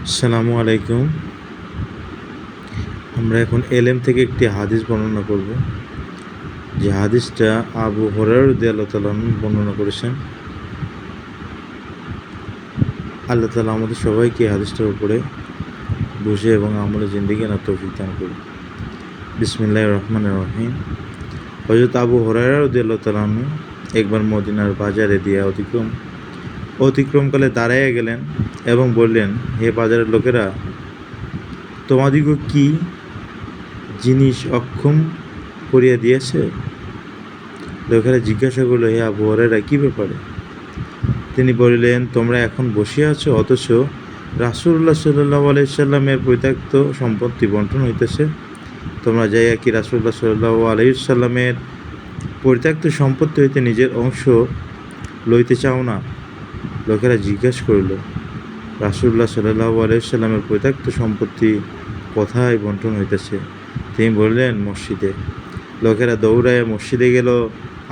আসসালামু আলাইকুম। আমরা এখন এলেম থেকে একটি হাদিস বর্ণনা করব, যে হাদিসটা আবু হুরায়রা রাদিয়াল্লাহু তাআলা আনহু বর্ণনা করেছেন। আল্লাহ তাআলা আমাদের সবাইকে হাদিসটার উপরে বুঝে এবং আমলে জিন্দেগি আনার তৌফিক দান করুন। বিসমিল্লাহির রহমানির রহিম। হযরত আবু হুরায়রা রাদিয়াল্লাহু তাআলা আনহু একবার মদিনার বাজারে দিয়ে অতিক্রমকালে দাঁড়াইয়া গেলেন এবং বললেন, হে বাজারের লোকেরা, তোমাদিগকে কি জিনিস অক্ষম করিয়া দিয়েছে? লোকেরা জিজ্ঞাসা করল, হে আবু হুরায়রা, কি ব্যাপারে? তিনি বলিলেন, তোমরা এখন বসিয়া আছো, অথচ রাসূলুল্লাহ সাল্লাল্লাহু আলাইহি সাল্লামের পরিত্যক্ত সম্পত্তি বণ্টন হইতেছে। তোমরা যাইয়া কি রাসূলুল্লাহ সাল্লাল্লাহু আলাইহি সাল্লামের পরিত্যক্ত সম্পত্তি হইতে নিজের অংশ লইতে চাও না? লোকেরা জিজ্ঞাসা করিল, রাসূলুল্লাহ সাল্লাল্লাহু আলাইহি সাল্লামের পরিত্যক্ত সম্পত্তি কোথায় বণ্টন হইতেছে? তিনি বললেন, মসজিদে। লোকেরা দৌড়াইয়া মসজিদে গেল।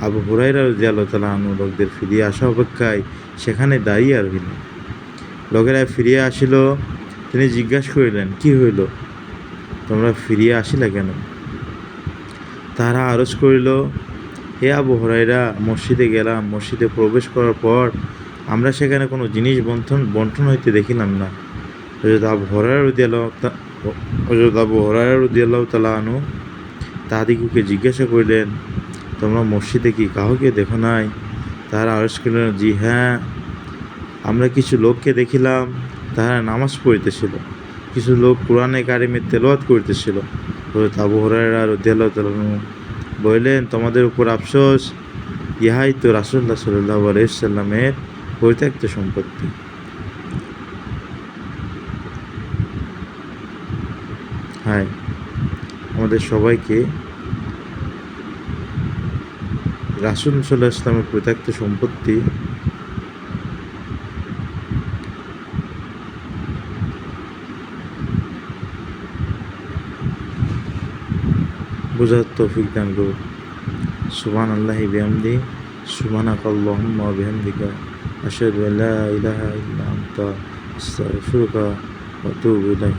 আবু হুরায়রা রাদিয়াল্লাহু তাআলা আনহু লোকদের ফিরিয়া আসা অপেক্ষায় সেখানে দাঁড়িয়ে রহিলেন। লোকেরা ফিরিয়া আসিল। তিনি জিজ্ঞাসা করিলেন, কি হইল? তোমরা ফিরিয়া আসিলা কেন? তাহারা আরজ করিল, হে আবু হুরায়রা, মসজিদে গেলাম। মসজিদে প্রবেশ করার পর আমরা সেখানে কোনো জিনিস বণ্টন হইতে দেখিলাম না। হযরত আবু হুরায়রা রাদিয়াল্লাহু তাআলা আনহু তাহাদিগকে জিজ্ঞাসা করিলেন, তোমরা মসজিদে কি কাউকে দেখো নাই? তাহারা আরজ করিলেন, জি হ্যাঁ, আমরা কিছু লোককে দেখিলাম। তাহারা নামাজ পড়িতেছিল, কিছু লোক কুরআনে কারিমের তেলাওয়াত করিতেছিল। হযরত আবু হুরায়রা রাদিয়াল্লাহু তাআলা আনহু বলিলেন, তোমাদের উপর আফসোস, ইহাই তো রাসূলুল্লাহ সাল্লাল্লাহু আলাইহি সাল্লামের পরিত্যক্ত সম্পত্তি। হায়, আমাদের সবাইকে রাসূল সাল্লাল্লাহু আলাইহি ওয়াসাল্লামের পরিত্যক্ত সম্পত্তি বুঝার তৌফিক দান করুন। সুবহানাল্লাহি বিহামদিহি, সুবহানাকাল্লাহুম্মা ওয়া বিহামদিকা, আশহাদু আল্লা ইলাহা ইল্লা আনতা, আস্তাগফিরুকা ওয়া আতুবু ইলাইক।